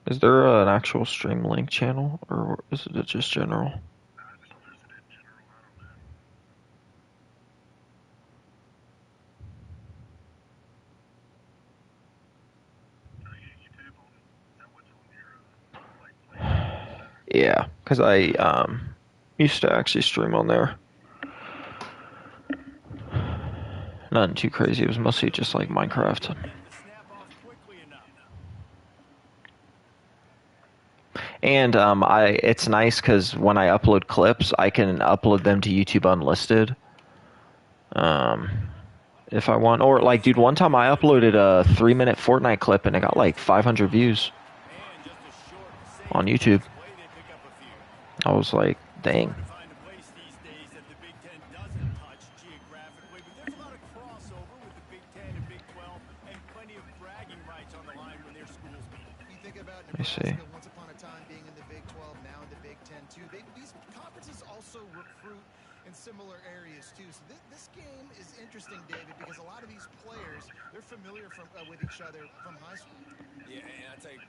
Is there an actual stream link channel, or is it just general? Yeah, because I used to actually stream on there. Nothing too crazy. It was mostly just like Minecraft. And it's nice because when I upload clips, I can upload them to YouTube unlisted. Um, if I want, or like, dude, one time I uploaded a 3-minute Fortnite clip and it got like 500 views on YouTube. I was like, dang. Let me see. Once upon a time being in the Big 12, now in the Big 10 too. These conferences also recruit in similar areas too. So this game is interesting, David, because a lot of these players, they're familiar with each other from high school. Yeah, and I tell you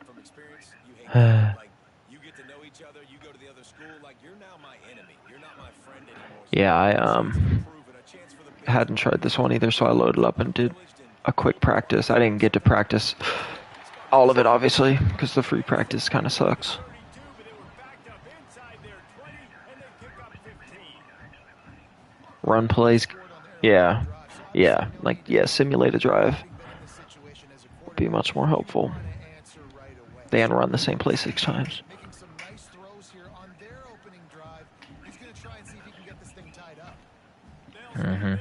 from experience, you hate that. Like you get to know each other, you go to the other school, like you're now my enemy. You're not my friend anymore. So yeah, I hadn't tried this one either, so I loaded up and did a quick practice. I didn't get to practice all of it, obviously, because the free practice kind of sucks. Run plays, yeah, like, yeah, simulate a drive would be much more helpful. They can run the same play 6 times. Mm-hmm.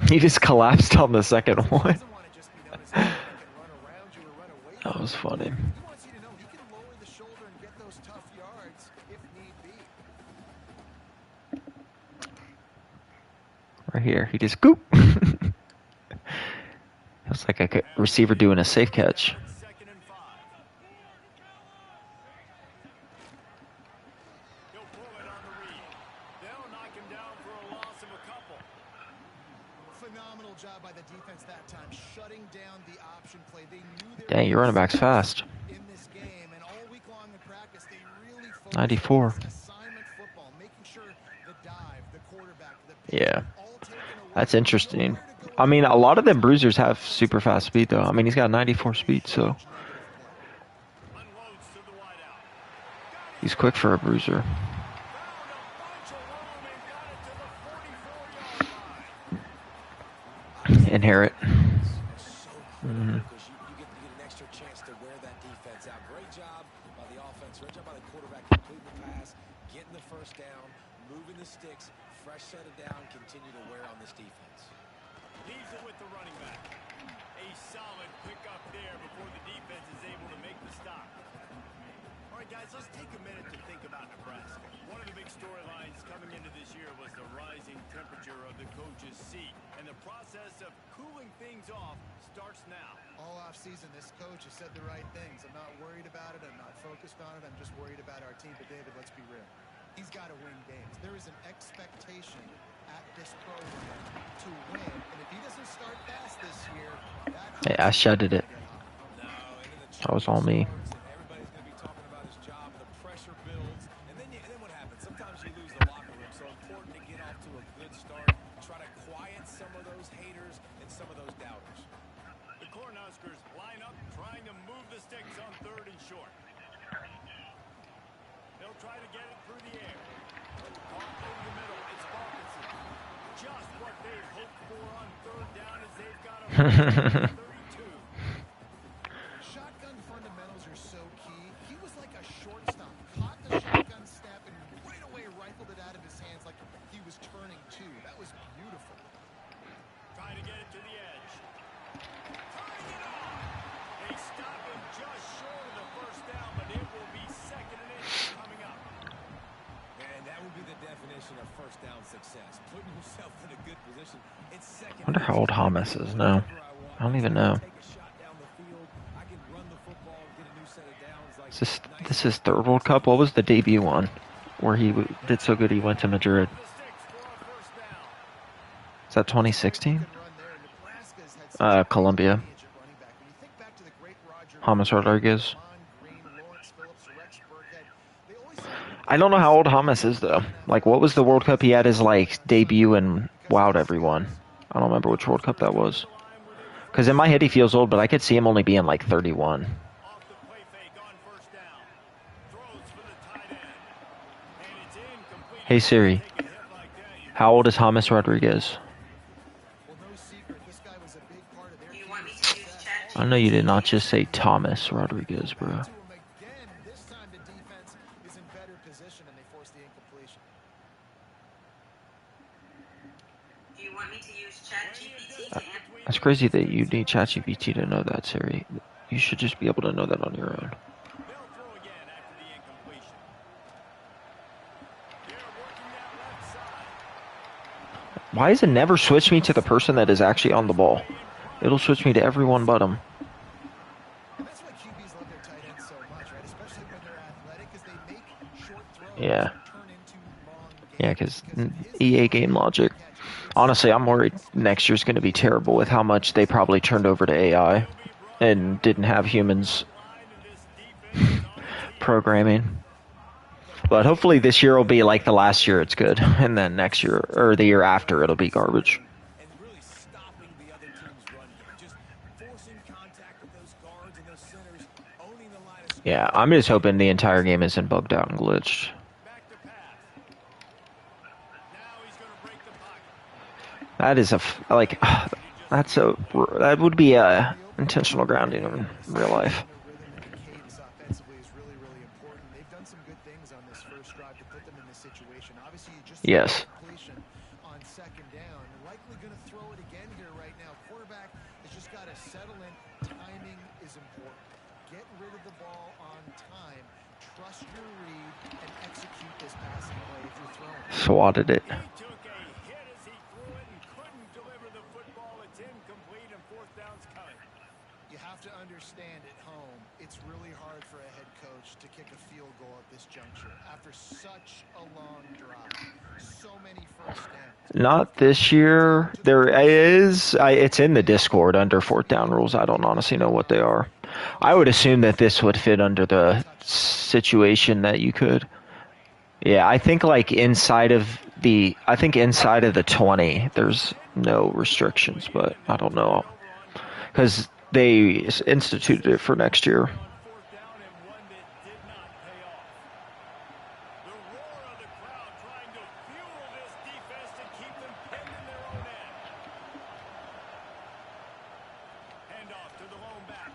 He just collapsed on the second one. That was funny. Right here, he just goop. It's like a receiver doing a safe catch. Phenomenal job by the defense that time, shutting down the option play. They knew Dang, your running back's fast. In this game, and all week long in practice, they really 94. Assignment football, making sure the dive, the quarterback, yeah, that's interesting. I mean, a lot of them bruisers have super fast speed, though. I mean, he's got 94 speed, so he's quick for a bruiser. Inherit. Mm-hmm. You get an extra chance to wear that defense out. Great job by the offense. Great job by the quarterback completing the pass, getting the first down, moving the sticks, fresh set of down, continue to wear on this defense. Leaves it with the running back. A solid pickup there before the defense is able to make the stop. All right, guys, let's take a minute to think about Nebraska. One of the big storylines coming into this year was the rising temperature of the coach's seat. And the process of cooling things off starts now. All off season, this coach has said the right things. I'm not worried about it. I'm not focused on it. I'm just worried about our team. But, David, let's be real. He's got to win games. There is an expectation at this program to win. And if he doesn't start fast this year, Hey, I shutted it. That was all me. Everybody's going to be talking about his job. The pressure builds. And then what happens? Sometimes you lose the locker room. So important to get off to a good start. Try to quiet some of those haters and some of those doubters. The Cornhuskers line up, trying to move the sticks on 3rd and short. They'll try to get it through the air. Off over the middle, it's Parkinson. Just what they hoped for on 3rd down as they've got a 32. Shotgun fundamentals are so key. He was like a shortstop. Caught the shotgun snap and right away rifled it out of his hands like he was turning two. That was beautiful. Trying to get it to the edge. Tying it off. They stop him just short of the 1st down, but it will be 2nd and 8 coming up. And that would be the definition of 1st down success. Putting yourself in a good position. It's 2nd. I wonder how old Hamas is now. I don't even know. This is 3rd World Cup. What was the debut one? where he did so good he went to Madrid. The sticks for a first down. Is that 2016? Looking run there. Nebraska's had such a Colombia. lineage at running back. When you think back to the great Roger James Goodell, Rodriguez. Lamont Green, Lawrence Phillips, Rex Burkhead, they always seem to I don't know how old James is, though. an Like, athletic what was the World Cup he had his, like, debut and because of wowed his everyone? skills. I don't remember which World Cup that was. The line where they were Because in my head he feels old, but I could see him only being, like, 31. off the play fake on first down. Throws for the tight end. And it's incomplete. Hey, Siri. Take a hit like that. You How old is James Rodriguez? Well, no secret, this guy was a big part of their You want me team's to use success. I know you did not just say Thomas Rodriguez, bro. Back to him again. This time the defense is in better position and they force the incompletion. Do you want me to use ChatGPT to answer? That's crazy that you need ChatGPT to know that, Siri. You should just be able to know that on your own. They'll throw again after the incompletion. They're working that left side. Why does it never switch me to the person that is actually on the ball? It'll switch me to everyone but him. And that's why QBs love their tight ends so much, right? Especially when they're athletic, because they make short throws Yeah. turn into long gains. Yeah, because His EA game logic. Honestly, I'm worried next year's going to be terrible with how much they probably turned over to AI and didn't have humans programming. But hopefully this year will be like the last year it's good, and then next year, or the year after, it'll be garbage. And really stopping the other team's run game. Just forcing contact with those guards and those centers, owning the line of scrimmage. Yeah, I'm just hoping the entire game isn't bugged out and glitched. Back to pass. Now he's going to break the pocket. That is that would be a intentional grounding in real life. The rhythm and the cadence offensively is really, really important. They've done some good things on this first drive to put them in this situation. Obviously, you just Yes. completion on second down. Likely going to throw it again here right now. Quarterback has just got to settle in. Timing is important. Get rid of the ball on time. Trust your read and execute this passing play if you're throwing. Swatted it. He took a hit as he threw it and couldn't deliver the football. It's incomplete and fourth down's coming. You have to understand at home, it's really hard for a head coach to kick a field goal at this juncture after such a long drive. So many first downs. Not this year. There is. It's in the Discord under fourth down rules. I don't honestly know what they are. I would assume that this would fit under the situation that you could. Yeah, I think like inside of the 20, there's no restrictions, but I don't know because they instituted it for next year. On fourth down and one that did not pay off. The roar of the crowd trying to fuel this defense to keep them pinned in their own end. Hand off to the lone back.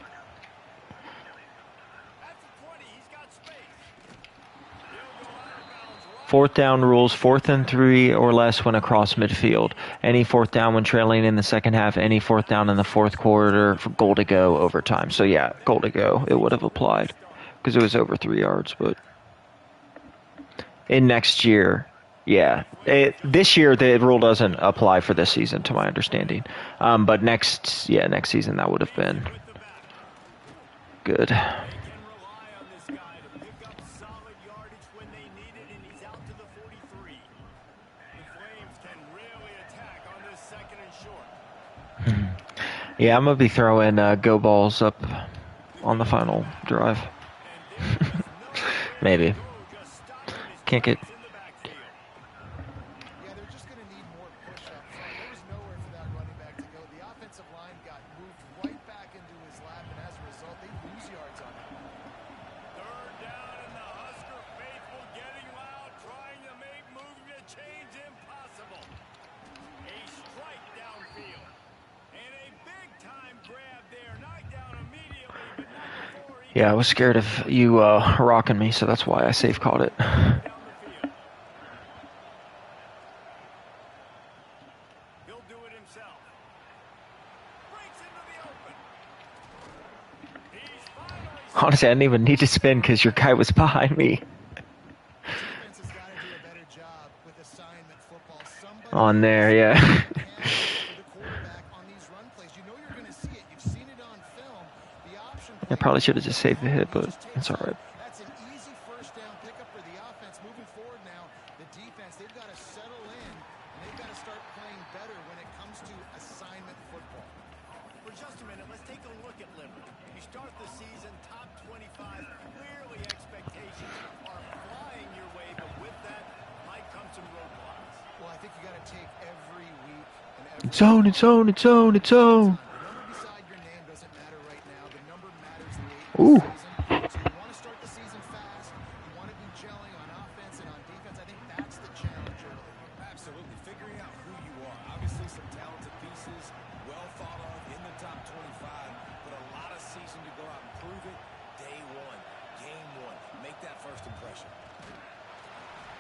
At the 20, he's got space. He'll go out of bounds right. Fourth down rules, 4th and 3 or less when across midfield. Any fourth down when trailing in the second half, any fourth down in the fourth quarter, for goal to go, overtime. So yeah, goal to go, it would have applied because it was over 3 yards. But in next year, yeah, this year the rule doesn't apply for this season, to my understanding. But next season that would have been good. Can rely on this guy to pick up solid yardage when they need it, and he's out to the 43. The Flames can really attack on this second and short. Yeah, I'm gonna be throwing go balls up on the final drive. And there was no Maybe. throw, just stopping his Can't get. tracks in the backfield. Yeah, they're just going to need more push up front. There was nowhere for that running back to go. The offensive line got moved right back into his lap, and as a result, they lose yards on that. Third down, and the Husker faithful getting loud, trying to make moving the chains impossible. A strike downfield. And a big-time grab there. Knocked down immediately, but not before he Yeah, I was scared of you rocking me, so that's why I safe caught it. down the field. He'll do it himself. Breaks into the open. He's finally Honestly, I didn't even need to spin because your guy was behind me Defense has got to do a better job with assignment football. Somebody on there. Yeah. for the quarterback on these run plays. You know you're going to see it. You've seen it on film. The option I probably should have just saved the hit, but it's all right. That's an easy first down pickup for the offense moving forward. the defense, they've got to settle in, and they've got to start playing better when it comes to assignment football. For just a minute, let's take a look at Liberty. You start the season top 25. Clearly expectations are flying your way, but with that might come some roadblocks. Well, I think you got to take every week and every It's on, it's on, it's on, it's on. The number beside your name doesn't matter right now. The number matters late in Ooh. the season. So you want to start the season fast. You want to be gelling on offense and on defense. I think that's the challenge early. Absolutely. Figuring out who you are. Obviously some talented pieces, well thought of in the top 25, but a lot of season to go out and prove it. Day one, game one. Make that first impression.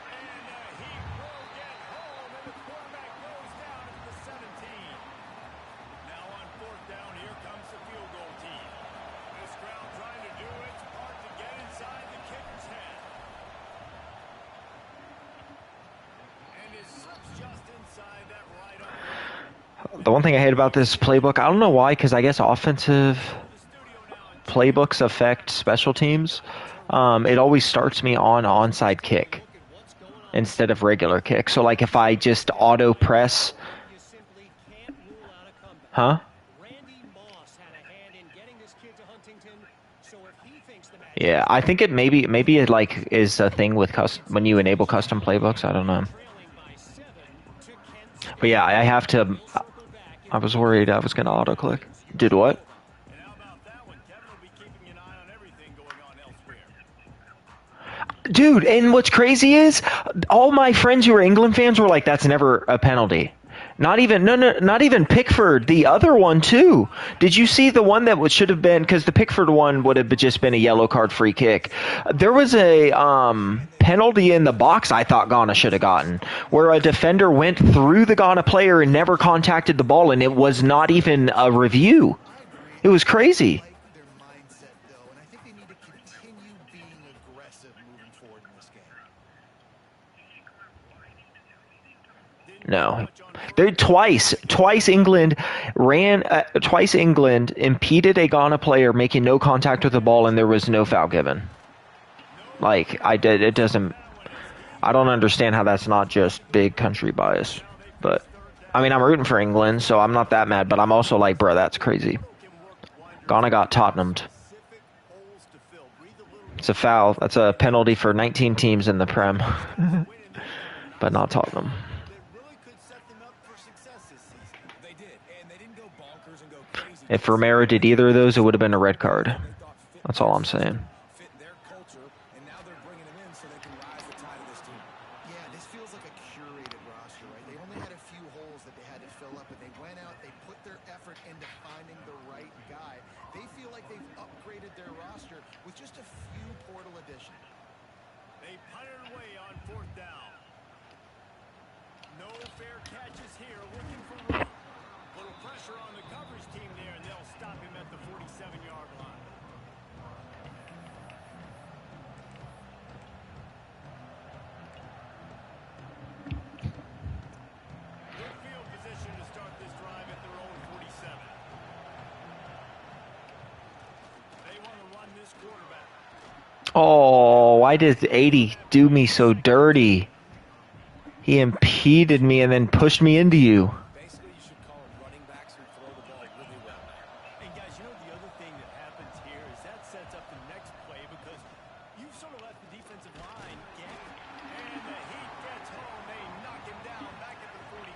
And he will get home, and the quarterback goes down at the 17. Now on fourth down, here comes the field goal team. This crowd trying to do its part to get inside the kicker's head. And it slips just inside that right arm. The one thing I hate about this playbook, I don't know why, because I guess offensive playbooks affect special teams. It always starts me on onside kick instead of regular kick. So, like, if I just auto press, huh? Yeah, I think it maybe it like is a thing with when you enable custom playbooks. I don't know. But yeah, I have to. I was worried I was going to auto click. Did what? And how about that one? Kevin will be keeping an eye on everything going on elsewhere. Dude, and what's crazy is all my friends who are England fans were like, "That's never a penalty." Not even not even Pickford. The other one too. Did you see the one that should have been? Because the Pickford one would have just been a yellow card free kick. There was a penalty in the box I thought Ghana should have gotten, where a defender went through the Ghana player and never contacted the ball, and it was not even a review. It was crazy. I like their mindset, though, and I think they need to continue being aggressive moving forward in this game. No. They twice England impeded a Ghana player making no contact with the ball, and there was no foul given. Like, I don't understand how that's not just big country bias. But I mean, I'm rooting for England, so I'm not that mad, but I'm also like, bro, that's crazy. Ghana got Tottenham'd. It's a foul. That's a penalty for 19 teams in the Prem. But not Tottenham. If Romero did either of those, it would have been a red card. That's all I'm saying. Yeah, this feels like a curated roster, right? They only had a few holes that they had to fill up, and they went out, they put their effort into finding the right guy. They feel like they've upgraded their roster with just a few portal additions. They punted away on fourth down. No fair catches here, looking for room. Little pressure on the coverage team there, and they'll stop him at the 47-yard line. Good field position to start this drive at their own 47. They want to run this quarterback. Oh, why did 80 do me so dirty? He impeded me and then pushed me into you. Basically, you should call them running backs who throw the ball really well. And guys, you know the other thing that happens here is that sets up the next play because you've sort of let the defensive line get it. And the heat gets home. They knock him down back at the 45.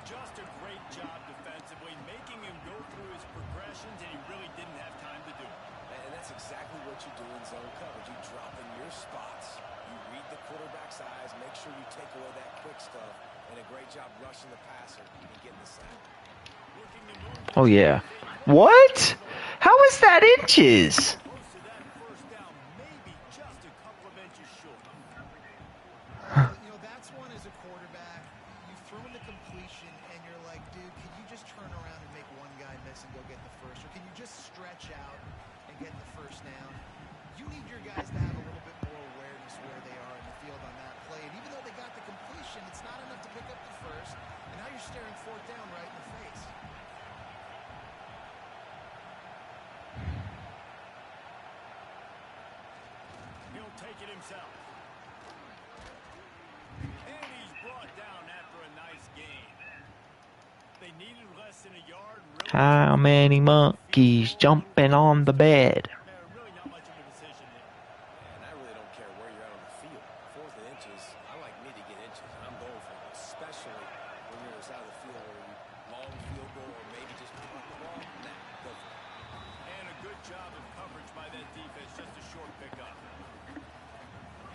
Just a great job defensively, making him go through his progressions, and he really didn't have time to do it. And that's exactly what you do in zone coverage. You drop in your spots. You read the quarterback's eyes, make sure you take away that quick stuff, and a great job rushing the passer and getting the sack. Oh, yeah. What? How is that inches? Close to that first down, maybe just a couple of inches short. You know, that's one as a quarterback. You throw in the completion, and you're like, dude, can you just turn around and make one guy miss and go get the first? Or can you just stretch out and get the first down? You need your guys to have a little bit more awareness where they are in the field on that play. And even though they got the completion, it's not enough to pick up the first. And now you're staring fourth down right in the face. He'll take it himself. needed less than a yard. Really How many monkeys jumping on the bed? really not much of a decision there. And I really don't care where you're at on the field. 4th and inches, I like me to get inches, and I'm going for it, especially when you're inside of the field where you long field goal or maybe just pick up the ball. Nah, go for it. And a good job of coverage by that defense. Just a short pickup.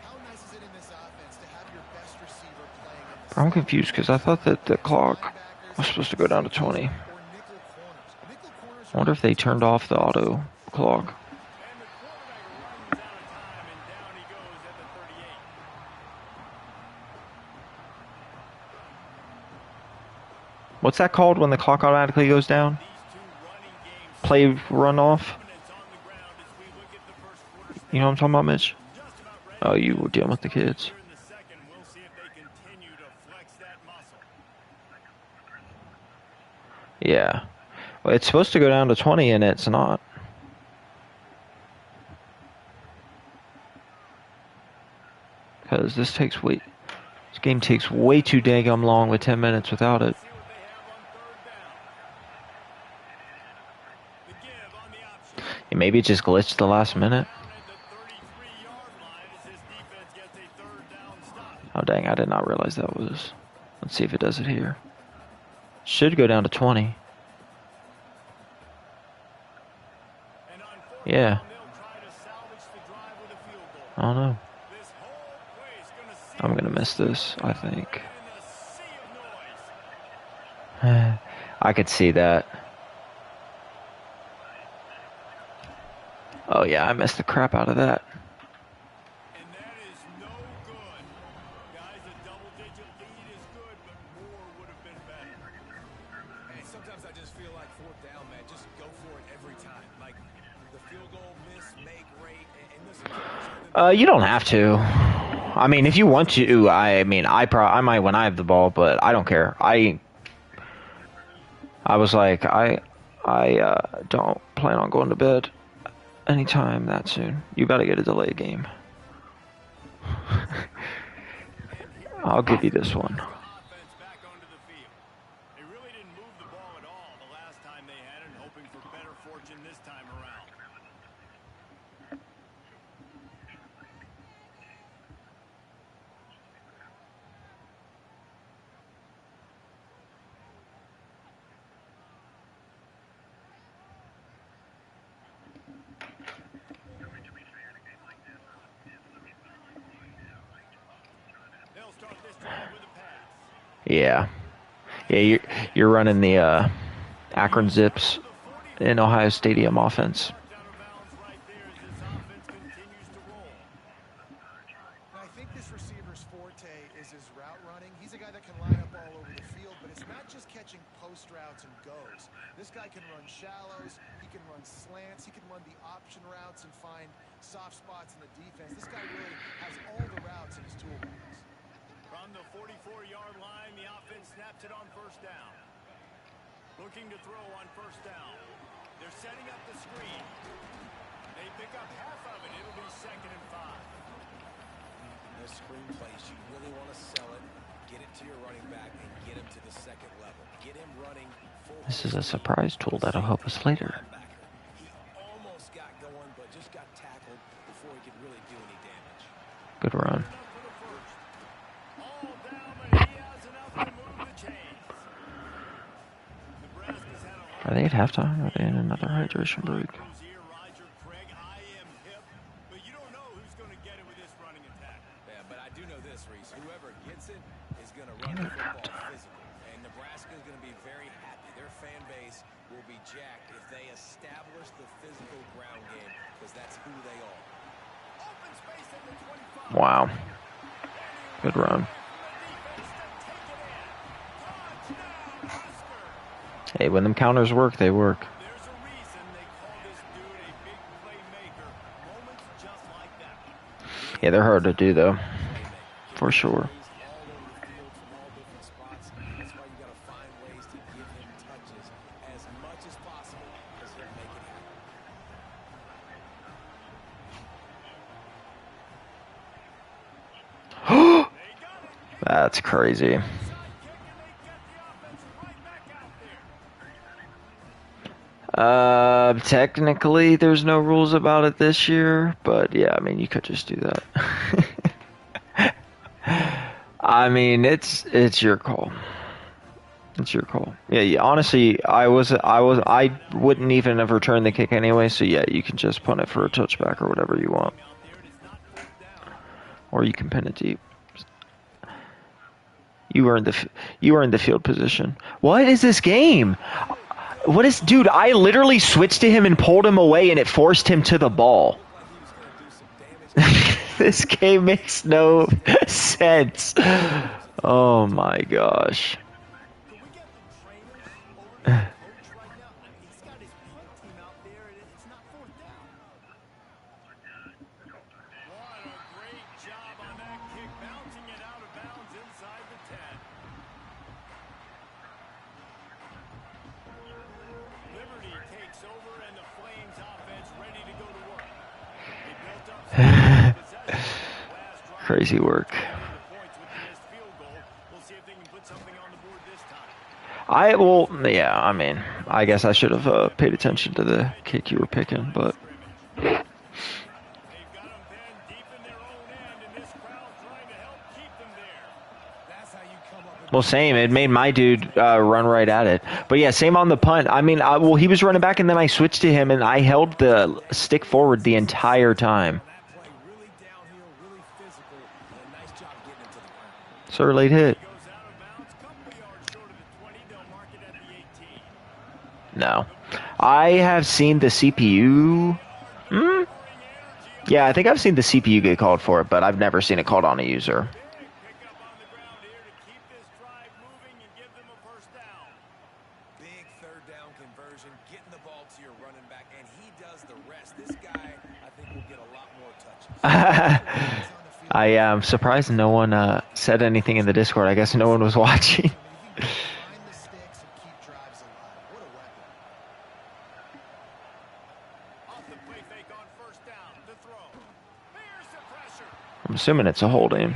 How nice is it in this offense to have your best receiver playing in the I'm slot? confused because I thought that the clock was supposed to go down to 20. Or nickel corners. Nickel corners I wonder if they turned off the auto clock. And the quarterback runs out of time, and down he goes at the 38. What's that called when the clock automatically goes down? These two running games Play runoff? dominance on the ground as we look at the first quarter. You know what I'm talking about, Mitch? Just about ready. Oh, you were dealing with the kids. Here in the second, we'll see if they continue to flex that muscle. Yeah. Well, it's supposed to go down to 20 and it's not. Because this game takes way too daggum long with 10 minutes without it. See what they have on 3rd down. The give on the option. And maybe it just glitched the last minute. Down at the 33-yard line as his defense gets a 3rd down stop. Oh, dang, I did not realize that was. Let's see if it does it here. Should go down to 20. And on 4th Yeah. down, they'll try to salvage the drive with a field goal. I don't know. This whole place gonna see I'm going to miss this, I think. in a sea of noise. I could see that. Oh, yeah, I missed the crap out of that. And that is no good. Guys, a double-digit lead is good, but more would have been better. And sometimes I just feel like 4th down, man, just go for it every time. Like the field goal miss, make rate, and listen, You don't have to. I mean, if you want to, I might when I have the ball, but I don't care. I was like, I don't plan on going to bed anytime that soon. You better get a delayed game. I'll give you this one. Offense back onto the field. They really didn't move the ball at all the last time they had it, hoping for better fortune this time around. They'll start this drive with a pass. Yeah. Yeah, you're running the Akron Zips in Ohio Stadium offense. Marked out of bounds right there as this offense continues to roll. I think this receiver's forte is his route running. He's a guy that can line up all over the field, but it's not just catching post routes and goes. This guy can run shallows, he can run slants, he can run the option routes and find soft spots in the defense. This guy really has all the routes in his toolbox. From the 44-yard line, the offense snaps it on 1st down. Looking to throw on 1st down. They're setting up the screen. They pick up half of it. It'll be 2nd and 5. those screen plays, you really want to sell it, get it to your running back, and get him to the 2nd level. Get him running full. This is a surprise tool that'll help us later. He almost got going, but just got tackled before he could really do any damage. Good run. All down, but he has enough to move the chains. Nebraska's had a Are they at halftime? Or are they in another hydration break? here, Roger Craig. I am hip, but you don't know who's going to get it with this running attack. Yeah, but I do know this, Reese. Whoever gets it is going to run the football physical. And Nebraska is going to be very happy. Their fan base will be jacked if they establish the physical ground game, because that's who they are. Open space at the 25. Wow. Good run. Hey, when them counters work, they work. There's a reason they call this dude a big playmaker. Moments just like that. Yeah, they're hard to do, though. For sure. He's all over the field from all different spots. That's why you got to find ways to give him touches as much as possible, because he'll make it happen. That's crazy. Side kick, and they get the offense right back out there. Technically, there's no rules about it this year, but yeah, I mean, you could just do that. I mean, it's your call. It's your call. Yeah, yeah, honestly, I wouldn't even have returned the kick anyway. So yeah, you can just punt it for a touchback or whatever you want, or you can pin it deep. You earned the field position. What is this game? What is, dude? I literally switched to him and pulled him away, and it forced him to the ball. This game makes no sense. Oh my gosh. Crazy work. Yeah, I mean, I guess I should have paid attention to the kick you were picking, but. Well, same. It made my dude run right at it. But yeah, same on the punt. I mean, well, he was running back, and then I switched to him, and I held the stick forward the entire time. Sir, late hit. No. I have seen the CPU. Yeah, I think I've seen the CPU get called for it, but I've never seen it called on a user. I am surprised no one said anything in the Discord. I guess no one was watching. I'm assuming it's a holding.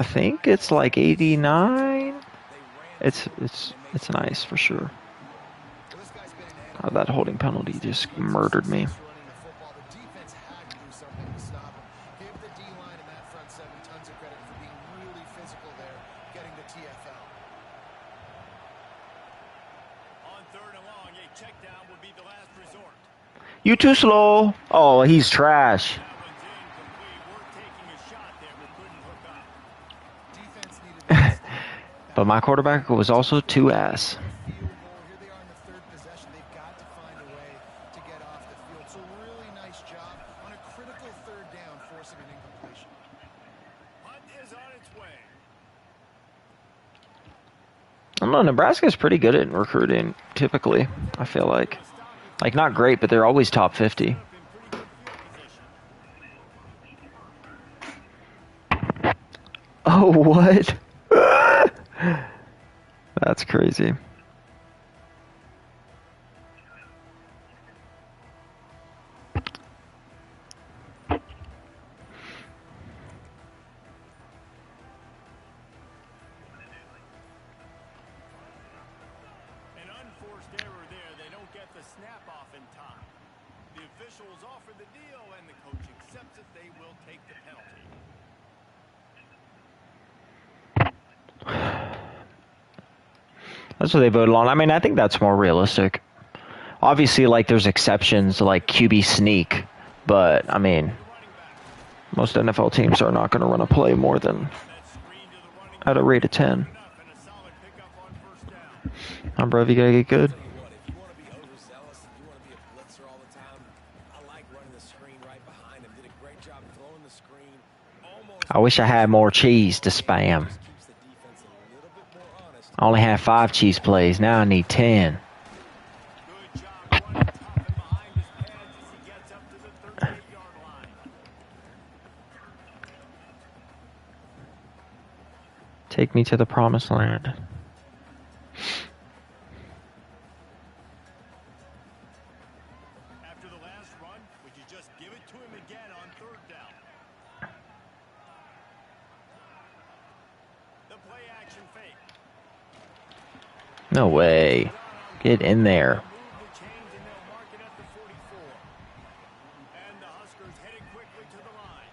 I think it's like 89. It's nice for sure. That holding penalty just murdered me. You too slow. Oh, he's trash. But my quarterback was also too ass. I don't know, Nebraska's pretty good at recruiting, typically, I feel like. Like, not great, but they're always top 50. Oh, what? That's crazy. That's what they voted on. I mean, I think that's more realistic. Obviously, like, there's exceptions like QB sneak, but, I mean, most NFL teams are not going to run a play more than at a rate of 10. Bro, you gotta get good. Tell you what, if you want to be overzealous, if you want to be a blitzer all the time, I like running the screen right behind him. Did a great job throwing the screen. Almost I wish I had more cheese to it spam. just keeps the defense a little bit more honest. I only have 5 cheese plays. Now I need 10. Good job running tough and behind his pads as he gets up to the 38-yard line. Take me to the promised land. After the last run, would you just give it to him again on third down? The play action fake. No way. Get in there. Move the chains and they'll mark it at the 44. And the Huskers headed quickly to the line.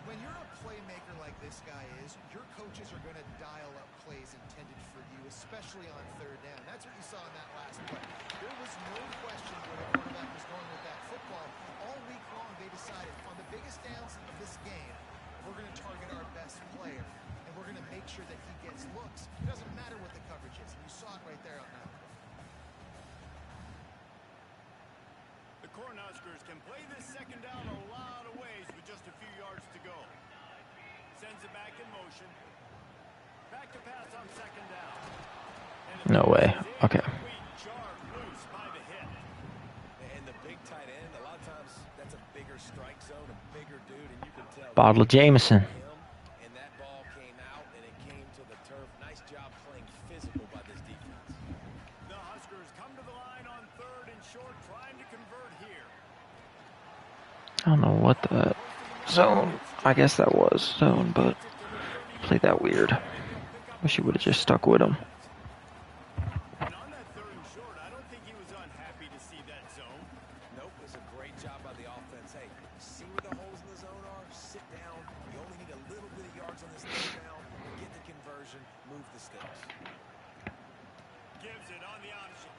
When you're a playmaker like this guy is, your coaches are going to dial up plays intended for you, especially on third down. That's what you saw in that last play. There was no question where the quarterback was going with that football. All week long, they decided on the biggest downs of this game, we're going to target our best player, and we're going to make sure that he gets looks. It doesn't matter what the coverage is. And you saw it right there on that play. The Cornhuskers can play this second down a lot of ways with just a few yards to go. Sends it back in motion. Back to pass on second down. No way. Okay. Jarred loose by the hit. And the big tight end, a lot of times that's a bigger strike zone, a bigger dude, and you can tell. Bottle of Jameson. And that ball came out, and it came to the turf. Nice job playing physical by this defense. The Huskers come to the line on third and short, trying to convert here. I don't know what the zone. I guess that was zone, but played that weird. Wish he would have just stuck with him. And on that third and short, I don't think he was unhappy to see that zone. Nope, it was a great job by the offense. Hey, see where the holes in the zone are? Sit down. You only need a little bit of yards on this third down. Get the conversion. Move the sticks. Gives it on the option.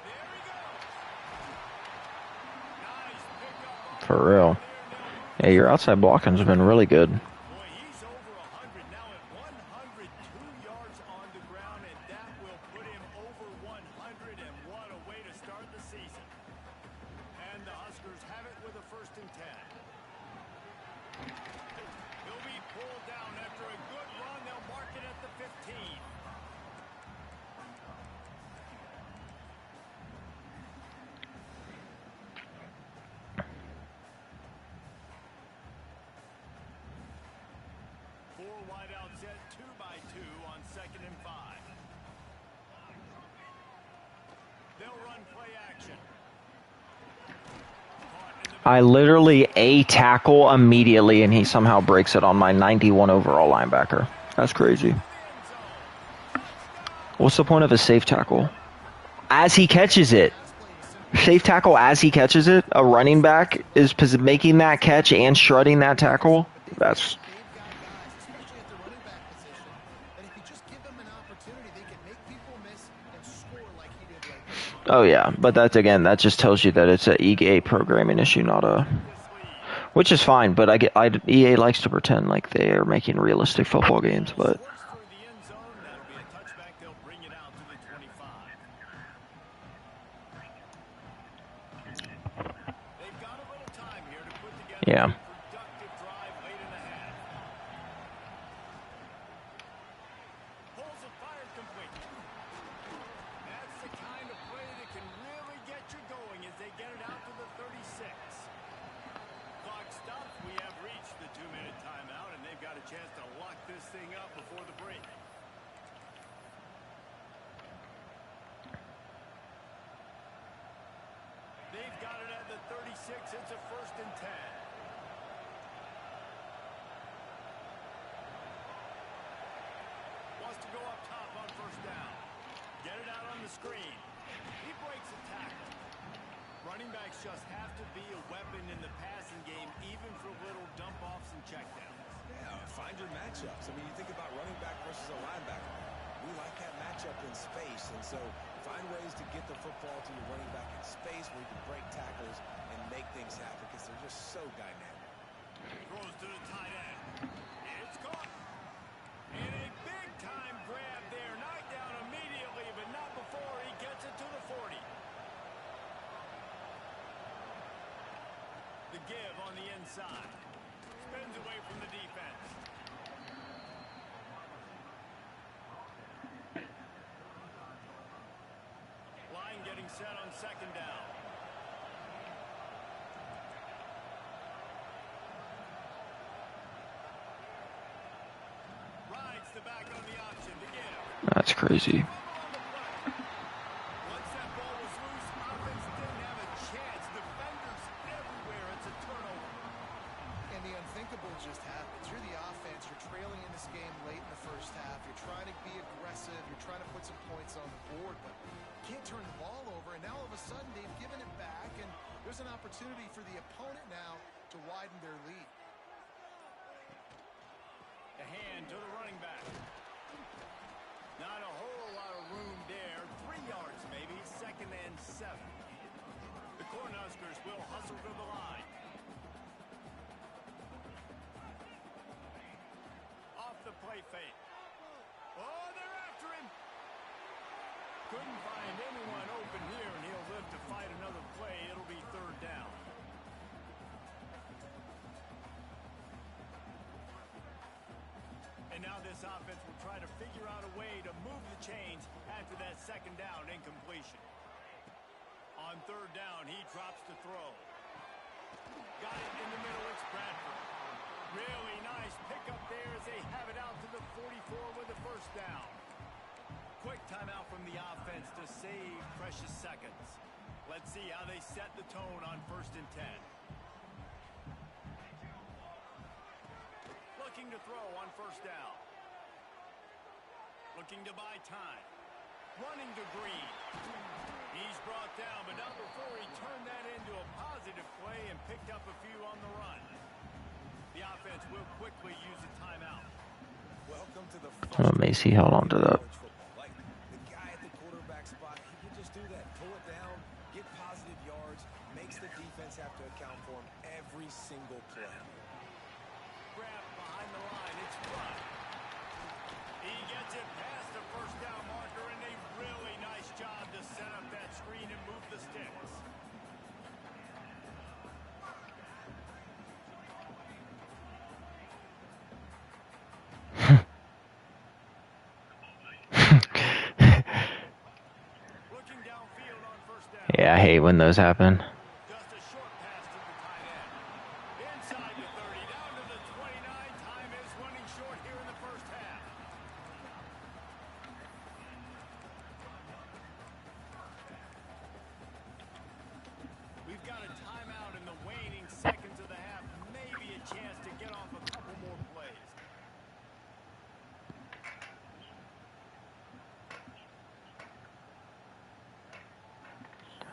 There he goes. Nice pickup. For real. Yeah, your outside blocking's been really good. Boy, he's over 100 now at 102 yards on the ground, and that will put him over 100, and what a way to start the season. And the Huskers have it with a 1st and 10. He'll be pulled down after a good run. They'll mark it at the 15. Four wide out set, 2-by-2 on 2nd and 5. They'll run play action. I literally a tackle immediately, and he somehow breaks it on my 91 overall linebacker. That's crazy. What's the point of a safe tackle? As he catches it. Safe tackle as he catches it? A running back is making that catch and shredding that tackle? That's... They've got guys, especially at the running back position, that if you just give them an opportunity, they can make people miss and score like he did right there. Oh, yeah. But that's, again, that just tells you that it's an EA programming issue, not a... Which is fine, but EA likes to pretend like they are making realistic football games, but... Works through the end zone. That'll be a touchback. They'll bring it out to the 25. They've got a little time here to put together Yeah. a productive drive late in the half. Pulls it, fired complete. That's the kind of play that can really get you going as they get it out to the 36. Clock stops. We have reached the 2-minute timeout, and they've got a chance to lock this thing up before the break. They've got it at the 36. It's a 1st and 10. Wants to go up top on 1st down. Get it out on the screen. He breaks a tackle. Running backs just have to be a weapon in the passing game, even for little dump-offs and checkdowns. Yeah, find your matchups. I mean, you think about running back versus a linebacker. We like that matchup in space, and so find ways to get the football to your running back in space where you can break tackles and make things happen because they're just so dynamic. Throws to the tight end. It's caught. And a big-time grab there. Not give on the inside. Spins away from the defense. Line getting set on second down. Rides the back on the option to give. That's crazy. Once that ball was loose, offense didn't have a chance. Defenders everywhere. It's a turnover. And the unthinkable just happens. You're the offense. You're trailing in this game late in the first half. You're trying to be aggressive. You're trying to put some points on the board, but you can't turn the ball over. And now all of a sudden they've given it back, and there's an opportunity for the opponent now to widen their lead. The hand to the running back. Not a whole lot of room there. 3 yards maybe. 2nd and 7. The Cornhuskers will hustle to the line. Off the play fake. Oh, they're after him. Couldn't find anyone open here, and he'll live to fight another play. It'll be 3rd down. And now this offense will try to figure out a way to move the chains after that 2nd down incompletion. On 3rd down, he drops to throw. Got it in the middle. It's Bradford. Really nice pickup there as they have it out to the 44 with the 1st down. Quick timeout from the offense to save precious seconds. Let's see how they set the tone on 1st and 10. Looking to throw on 1st down. Looking to buy time. Running to Green. He's brought down, but not before he turned that into a positive play and picked up a few on the run. The offense will quickly use a timeout. Welcome to the Macy held on to that. Like the guy at the quarterback spot, he can just do that. Pull it down, get positive yards, makes the defense have to account for him every single play. Grab behind the line. It's Front. He gets it past the 1st down marker, and a really nice job to set up that screen and move the sticks. Looking downfield on 1st down. Yeah, I hate when those happen. Just a short pass to the tight end. Inside the 30, down to the 29. Time is running short here in the 1st half. We've got a timeout in the waning seconds of the half. Maybe a chance to get off a couple more plays.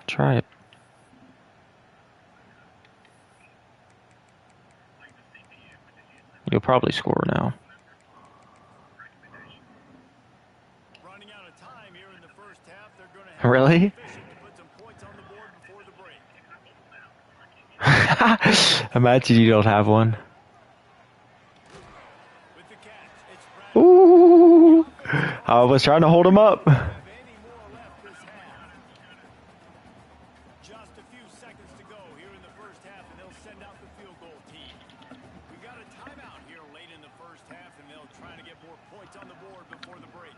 Try it. You'll probably score now. Running out of time here in the 1st half. They're going to have Really? to put some points on the board before the break. Imagine you don't have one. With the catch, it's Bradford. Ooh! I was trying to hold him up. Have any more left this half? Just a few seconds to go here in the 1st half, and they'll send out the field goal team. We've got a timeout here late in the 1st half, and they'll try to get more points on the board before the break.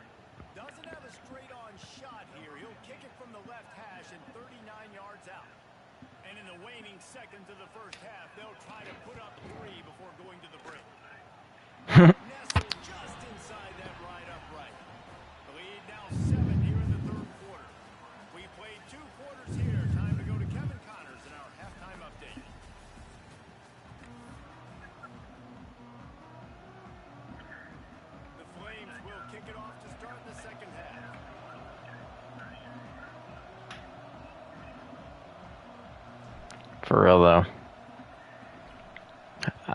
Doesn't have a straight-on shot here. He'll kick it from the left hash and 39 yards out. And in the waning seconds of the 1st half, they'll try to put up 3 before going to the break. Nestled just inside that right upright. The lead now 7 here in the 3rd quarter. We played 2 quarters here. Time to go to Kevin Connors in our halftime update. The Flames will kick it off to start the 2nd half. For real though.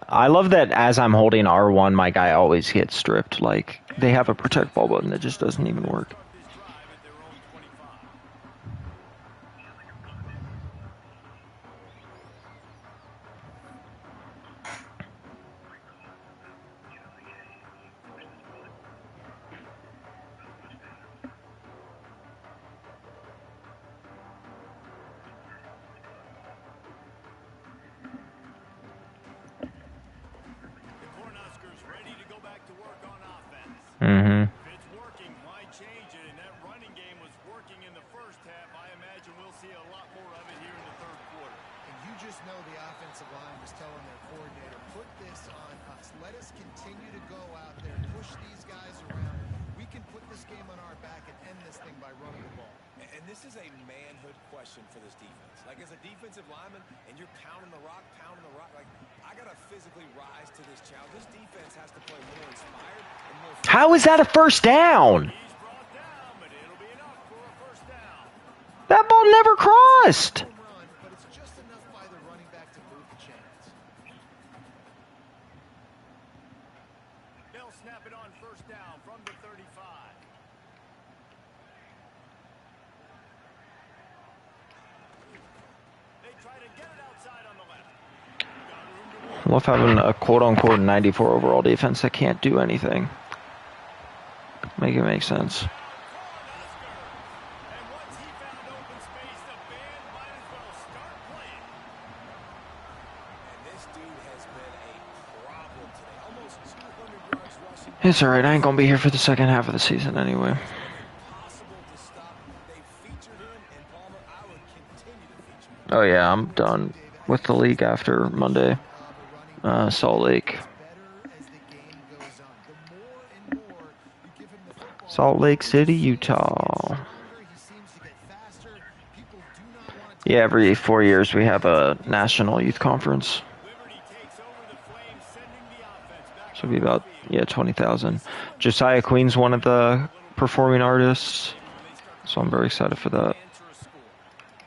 I love that as I'm holding R1, my guy always gets stripped. Like, they have a protect ball button that just doesn't even work. Start this drive at their own 25. just know the offensive line was telling their coordinator, put this on us. Let us continue to go out there, push these guys around. We can put this game on our back and end this thing by running the ball. And this is a manhood question for this defense. Like, as a defensive lineman, and you're pounding the rock, like, I got to physically rise to this challenge. This defense has to play more inspired and more... How is that a first down? He's brought down, but it'll be enough for a first down. That ball never crossed. Home run, but it's just enough by the running back to move the chains. They'll snap it on first down from the 35. They try to get it outside on the left. Got room to Love having a quote-unquote 94 overall defense that can't do anything. Make it make sense. And once he found open space, the band might as well start playing. And this dude has been a problem today. Almost 200 yards rushing. It's alright, I ain't gonna be here for the second half of the season anyway. Impossible to stop. They featured him, and Palmer, I would continue to feature him. Oh yeah, I'm done with the league after Monday. Salt Lake. Salt Lake City, Utah. Yeah, every 4 years we have a national youth conference. Liberty takes over the Flames, sending the offense back. So it'll be about, 20,000. Josiah Queen's one of the performing artists. So I'm very excited for that.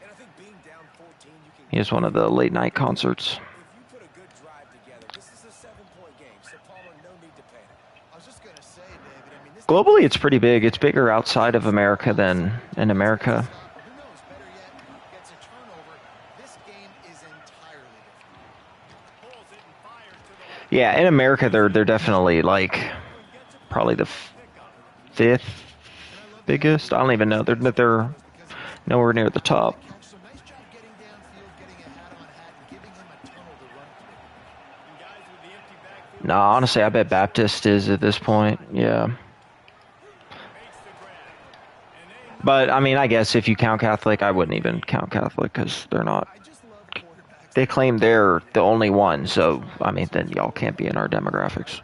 And I think being down 14, you can... He has one of the late night concerts. If you put a good drive together, this is a 7-point game, so Palmer, no need to panic. I was just going to say, David, I mean, this Globally, it's pretty big. It's bigger outside of America than in America. who knows, better yet, gets a turnover. This game is entirely different. Pulls it and fires to the left. Yeah, in America, they're definitely like probably the fifth biggest. I don't even know. They're nowhere near the top. So nice job getting downfield, getting a hat on hat, and giving him a tunnel to run through. And guys with the empty backfield Nah, honestly, I bet Baptist is at this point. Yeah. makes the grab. And they But, I mean, I guess if you count Catholic, I wouldn't even count Catholic because they're not. I just love quarterbacks. They claim they're the only one, so, I mean, then y'all can't be in our demographics.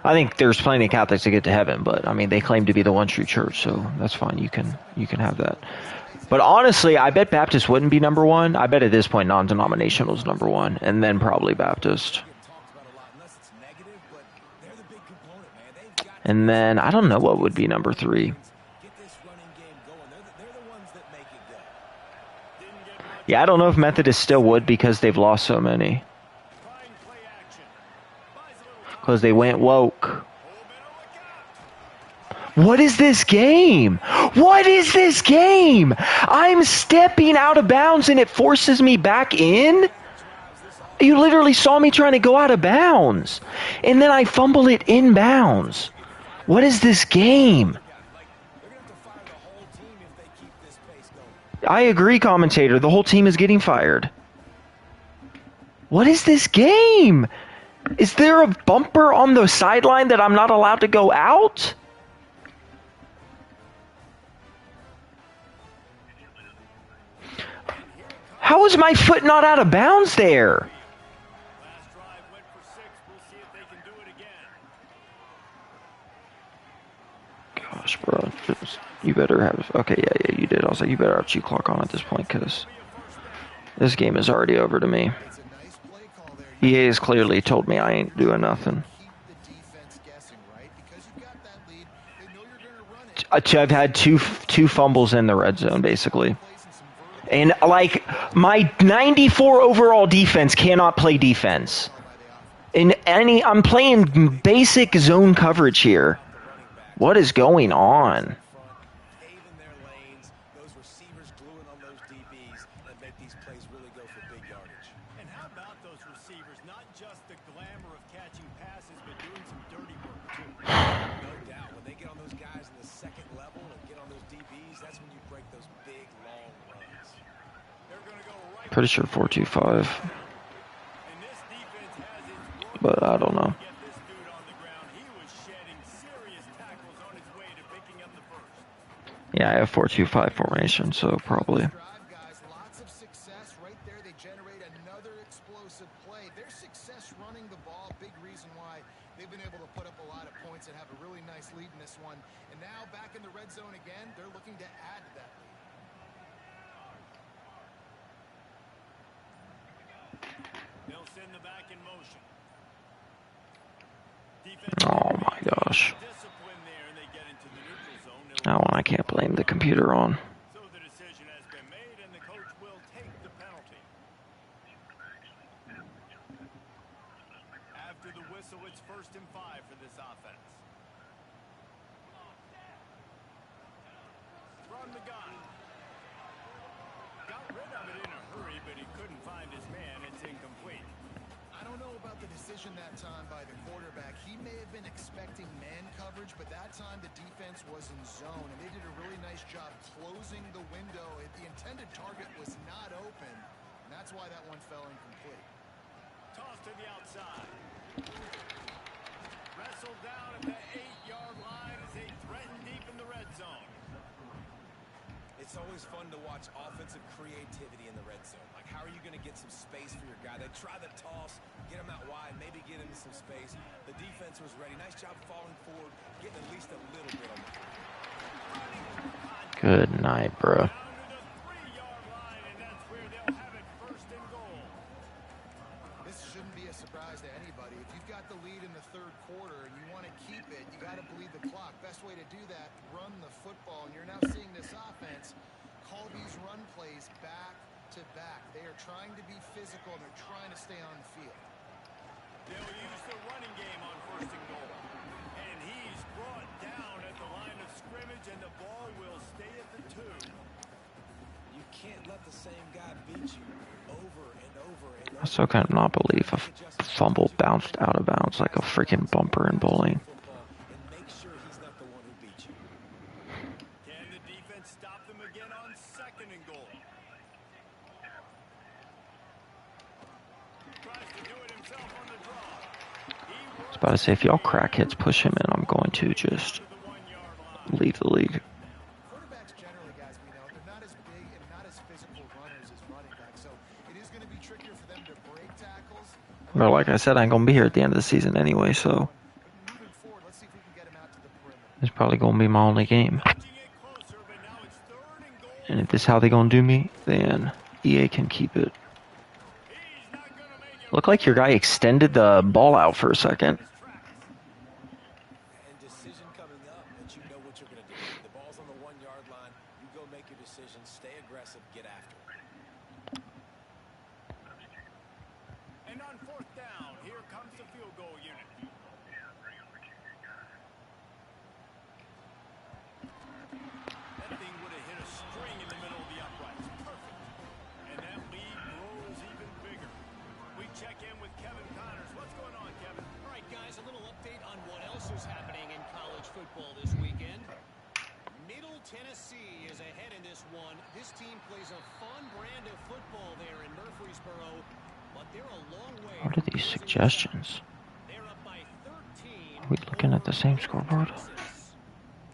I think there's plenty of Catholics that get to heaven, but, I mean, they claim to be the one true church, so that's fine. You can have that. But honestly, I bet Baptist wouldn't be number one. I bet at this point non-denominational is number one, and then probably Baptist. Get talked about a lot unless it's negative, but they're the big component, man. They've got And then, I don't know what would be number three. get this running game going. They're the ones that make it go. didn't get much. Yeah, I don't know if Methodist still would because they've lost so many. Trying play action. Buys a little time. Because they went woke. Oh, better look out. What is this game? What is this game? I'm stepping out of bounds and it forces me back in? You literally saw me trying to go out of bounds. And then I fumble it inbounds. What is this game? They're going to have to fire the whole team if they keep this pace going. I agree, commentator. The whole team is getting fired. What is this game? Is there a bumper on the sideline that I'm not allowed to go out? How is my foot not out of bounds there? Last drive went for 6. We'll see if they can do it again. Gosh, bro. You better have... Okay, yeah, you did. I was like, you better have chew clock on at this point because this game is already over to me. It's a nice play call there. EA has clearly told me I ain't doing nothing. Keep the defense guessing, right? Because you got that lead. They know you're going to run it. I've had two fumbles in the red zone, basically. And, like, my 94 overall defense cannot play defense. I'm playing basic zone coverage here. What is going on? Paving their lanes, those receivers gluing on those DBs that make these plays really go for big yardage. And how about those receivers? Not just the glamour of catching passes, but doing some dirty work, too. No doubt, when they get on those guys in the second level and get on those DBs, that's when you break those big, long runs. They're going to go right. Pretty sure 425, And this defense has its work. but I don't know. Get this dude on the ground. He was shedding serious tackles on his way to picking up the first. Yeah, I have 425 formation, so probably. Drive, guys. Lots of success right there. They generate a They've been able to put up a lot of points and have a really nice lead in this one. And now back in the red zone again, they're looking to add to that lead. They'll send the back in motion. Oh my gosh. That one I can't blame the computer on. So the decision has been made, and the coach will take the penalty. After the whistle, it's 1st and 5 for this offense. From the gun. Got rid of it in a hurry, but he couldn't find his man. It's incomplete. I don't know about the decision that time by the quarterback. He may have been expecting man coverage, but that time the defense was in zone, and they did a really nice job closing the window. The intended target was not open, and that's why that one fell incomplete. Toss to the outside. Wrestled down at the 8-yard line as they threaten deep in the red zone. It's always fun to watch offensive creativity in the red zone. Like, how are you going to get some space for your guy? They try the toss, get him out wide, maybe get him some space. The defense was ready. Nice job falling forward, getting at least a little bit on the field. Good night, bro. Down to the 3-yard line, and that's where they'll have it 1st and goal. This shouldn't be a surprise to anybody. If you've got the lead in the 3rd quarter and you want to keep it, you got to bleed the clock. Best way to do that, run the football. And you're now seeing this offense call these run plays back to back. They are trying to be physical, and they're trying to stay on the field. They'll use the running game on 1st and goal. And he's brought down at the line of scrimmage, and the ball will stay at the 2. You can't let the same guy beat you over and over and over. I still cannot believe a fumble bounced out of bounds like a freaking bumper in bowling. And make sure he's not the one who beat you. Can the defense stop them again on 2nd and goal? Tries to do it himself on the draw. I was about to say, if y'all crackheads push him in, I'm going to just leave the league. Quarterbacks generally, guys, we know, they're not as big and not as physical runners as running backs, so it is going to be trickier for them to break tackles. But like I said, I ain't going to be here at the end of the season anyway, so But moving forward, let's see if we can get him out to the perimeter. it's probably going to be my only game. And if this is how they going to do me, then EA can keep it. Looked like your guy extended the ball out for a second. And decision coming up that you know what you're going to do. The ball's on the 1-yard line. You go make your decision. Stay aggressive. Get after it. And on 4th down, here comes the field goal unit. That thing would have hit a string in the middle of the uprights. Perfect. And that lead grows even bigger. We check in with Kevin Connors. What's going on, Kevin? All right, guys, a little update on what else is happening in college football this weekend. Middle Tennessee is ahead in this one. This team plays a fun brand of football there in Murfreesboro, but they're a long way. What are these suggestions? They're up by 13. Are we looking at the same scoreboard?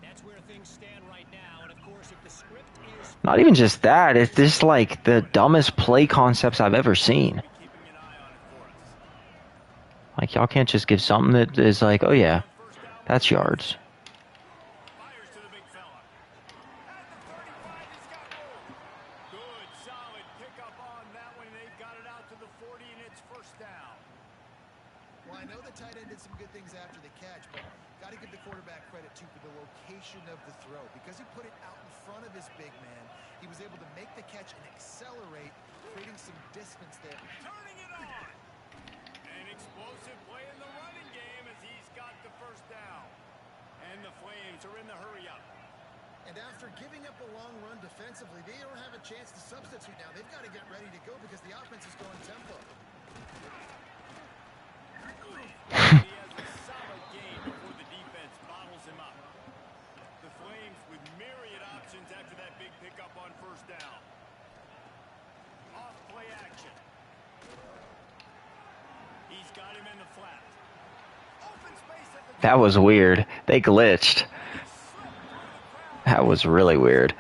That's where things stand right now, and of course, if the script is Not even just that, it's just like the dumbest play concepts I've ever seen. Keeping an eye on it for us. Like, y'all can't just give something that is like, oh yeah, that's yards. Fires to the big fella. At the 35, he's got room. Good, solid pickup on that one. They've got it out to the 40, and it's 1st down. Well, I know the tight end did some good things after the catch, but got to give the quarterback credit, too, for the location of the throw. Because he put it out in front of his big man, he was able to make the catch and accelerate, creating some distance there. Turning it on. An explosive play in the running game as he's got the 1st down. And the Flames are in the hurry-up. And after giving up a long run defensively, they don't have a chance to substitute now. They've got to get ready to go because the offense is going tempo. He has a solid game before the defense bottles him up. The Flames with myriad options after that big pickup on 1st down. Off play action. He's got him in the flat. Open space at the That was weird. They glitched. That was really weird.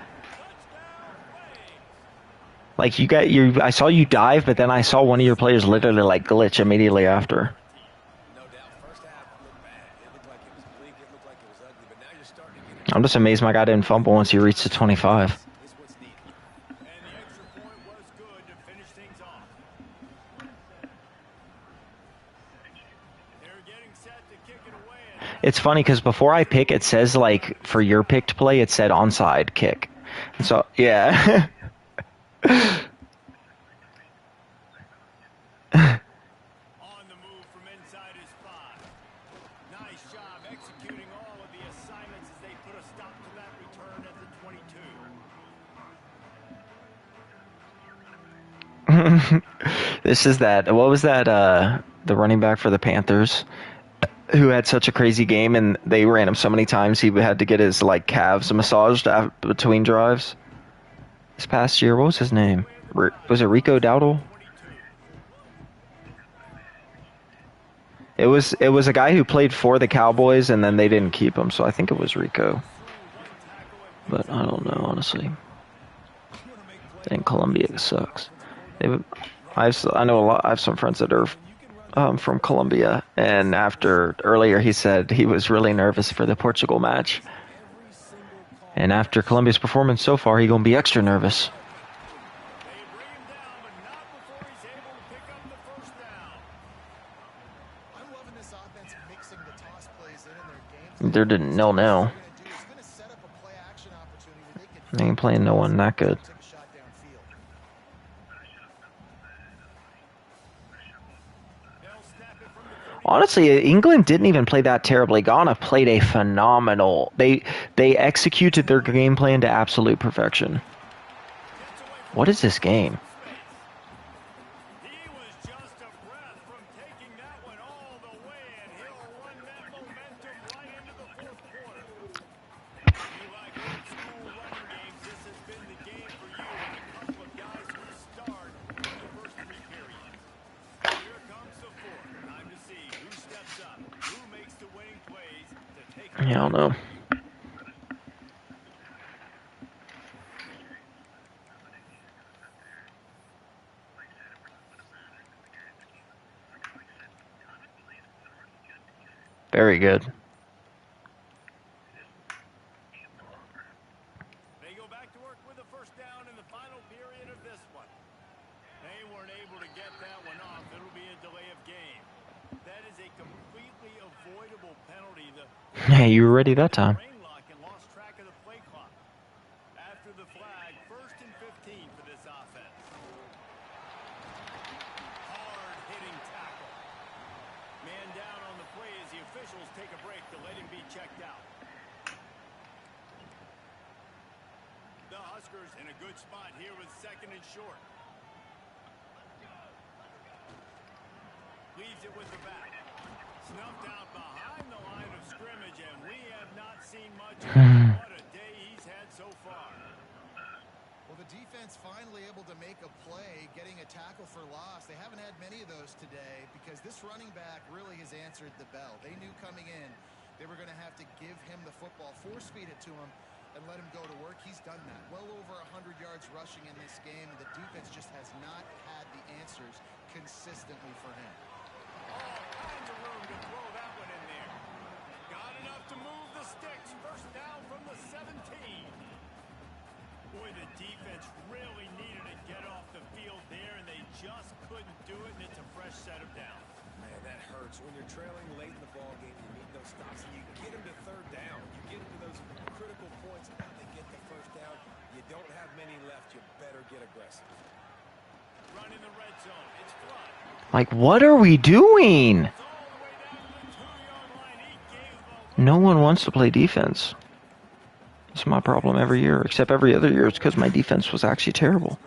Like I saw you dive, but then I saw one of your players literally like glitch immediately after. No doubt. 1st half looked looked like it was ugly, but now you're starting to get I'm just amazed my guy didn't fumble once he reached the 25. is what's needed. And the extra point was good to finish things off. They're getting set to kick it away. It's funny because before I pick, it says, like, for your picked play, it said onside kick. So, yeah. On the move from inside his 5. Nice job executing all of the assignments as they put a stop to that return at the 22. This is that. What was that? The running back for the Panthers who had such a crazy game, and they ran him so many times he had to get his like calves massaged between drives. This past year, what was his name? Was it Rico Dowdle? It was a guy who played for the Cowboys, and then they didn't keep him, so I think it was Rico. But I don't know, honestly. I think Columbia sucks. I know a lot. I have some friends that are from Colombia, and earlier he said he was really nervous for the Portugal match. And after Colombia's performance so far, he's gonna be extra nervous. They bring him down, but not before he's able to pick up the first down. I'm loving this offense mixing the toss plays in their games. They're doing 0-0. What they're gonna do is gonna set up a play action opportunity where they can They ain't playing no one that good. take a shot downfield. They'll snap it from the 30. Honestly, England didn't even play that terribly. Ghana played a phenomenal. They executed their game plan to absolute perfection. What is this game? He was just a breath from taking that one all the way, and he'll run that momentum right into the fourth quarter. If you like old school running games, this has been the game for you, with a couple of guys who start in the first 3 periods. Here comes the fourth. Time to see who steps up, who makes the winning plays to take it. Yeah, I don't know. Very good. They go back to work with a first down in the final period of this one. They weren't able to get that one off. It'll be a delay of game. That is a completely avoidable penalty. Hey, you were ready that time. Brain lock and lost track of the play clock. After the flag, 1st and 15 for this offense. Hard-hitting tackle. Man down on the play as the officials take a break to let him be checked out. The Huskers in a good spot here with 2nd and short. Leaves it with the back. Snuffed out behind the line of scrimmage, and we have not seen much of him. What a day he's had so far. Well, the defense finally able to make a play, getting a tackle for loss. They haven't had many of those today because this running back really has answered the bell. They knew coming in they were going to have to give him the football, force-feed it to him, and let him go to work. He's done that. Well over 100 yards rushing in this game, and the defense just has not had the answers consistently for him. All kinds of room to throw that one in there. Got enough to move the sticks. First down from the 17. Boy, the defense really needed to get off the field there, and they just couldn't do it, and it's a fresh set of downs. Man, that hurts. When you're trailing late in the ball game, you need those stops, and you get them to 3rd down. You get into those critical points, and now they get the first down. You don't have many left. You better get aggressive. Run in the red zone. It's Flood. Like, what are we doing? It's all the way down to the 2-yard line. He gave a No one wants to play defense. It's my problem every year, except every other year. It's because my defense was actually terrible.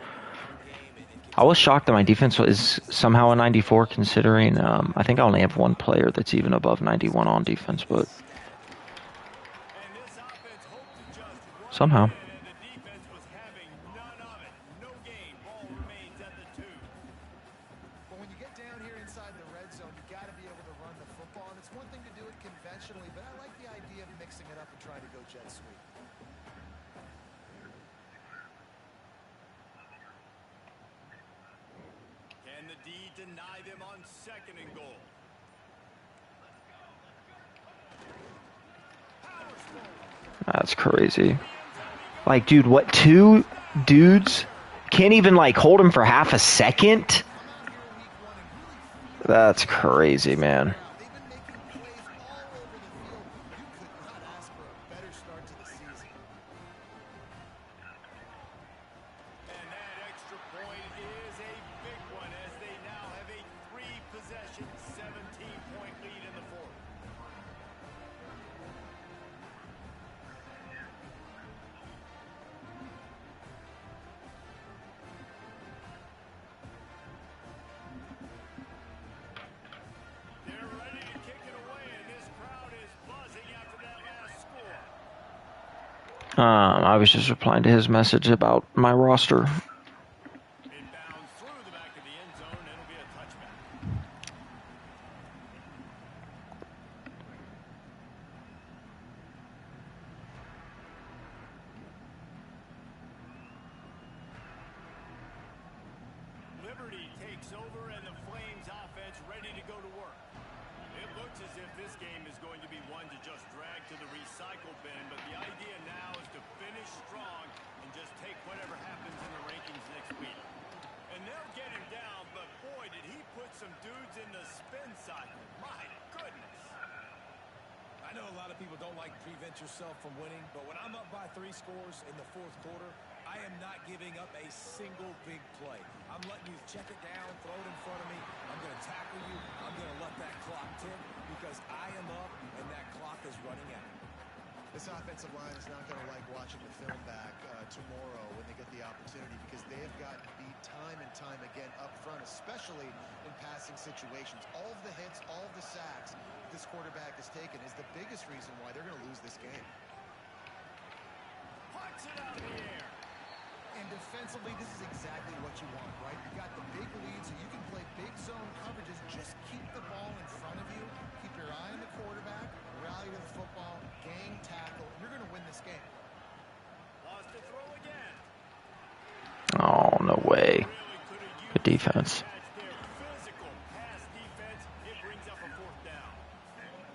I was shocked that my defense is somehow a 94, considering I think I only have one player that's even above 91 on defense, but And this offense hoped to just run somehow. it in, and the defense was having none of it. No gain. Ball remains at the 2. But when you get down here inside the red zone, you got to be able to run the football. And it's one thing to do it conventionally, but I like the idea of mixing it up and trying to go jet sweep. Can the D deny them on 2nd and goal? That's crazy. Like, dude, what? Two dudes can't even, like, hold him for half a second? That's crazy, man. They've been making plays all over the field. You could not ask for a better start to the season. And that extra point is a big one as they now have a 3-possession, 17-point lead in the fourth. They're ready to kick it away, and this crowd is buzzing after that last score. I was just replying to his message about my roster. Inbounds through the back of the end zone, and it'll be a touchback. Liberty takes over, and the Flames offense ready to go to work. It looks as if this game is going to be one to just drag to the recycle bin, but the idea now is to finish strong and just take whatever happens in the rankings next week. And they'll get him down, but boy, did he put some dudes in the spin cycle. My goodness. I know a lot of people don't like to prevent yourself from winning, but when I'm up by 3 scores in the fourth quarter, I am not giving up a single big play. I'm letting you check it down, throw it in front of me. I'm going to tackle you. I'm going to let that clock tick because I am up and that clock is running out. This offensive line is not going to like watching the film back tomorrow when they get the opportunity because they have gotten beat time and time again up front, especially in passing situations. All of the hits, all of the sacks this quarterback has taken is the biggest reason why they're going to lose this game. Punts it out of the air. And defensively, this is exactly what you want, right? You got the big lead, so you can play big zone coverages. Just keep the ball in front of you. Keep your eye on the quarterback. Rally to the football. Gang tackle. You're going to win this game. Lost to throw again. Oh, no way. Really could have Good used defense. their physical pass defense. It brings up a 4th down.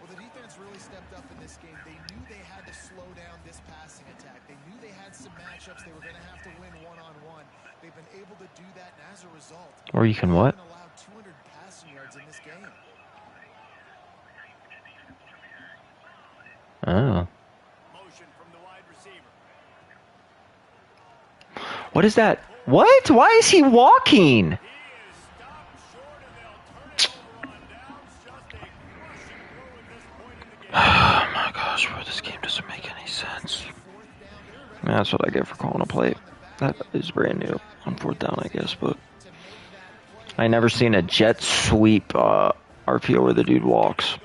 Well, the defense really stepped up in this game. They knew they had to slow down this passing attack. They knew they had some matchups they were going to have to win one-on-one. They've been able to do that, and as a result, Or you can they what? haven't allowed 200 passing yards in this game. Oh. Motion from the wide receiver. What is that? What? Why is he walking? He is stopped short, and they'll turn it over on downs. Just a crushing blow at this point in the game. Oh my gosh, bro, this game doesn't make any sense. Man, that's what I get for calling a play. That is brand new on 4th down, I guess, but I never seen a jet sweep RPO where the dude walks.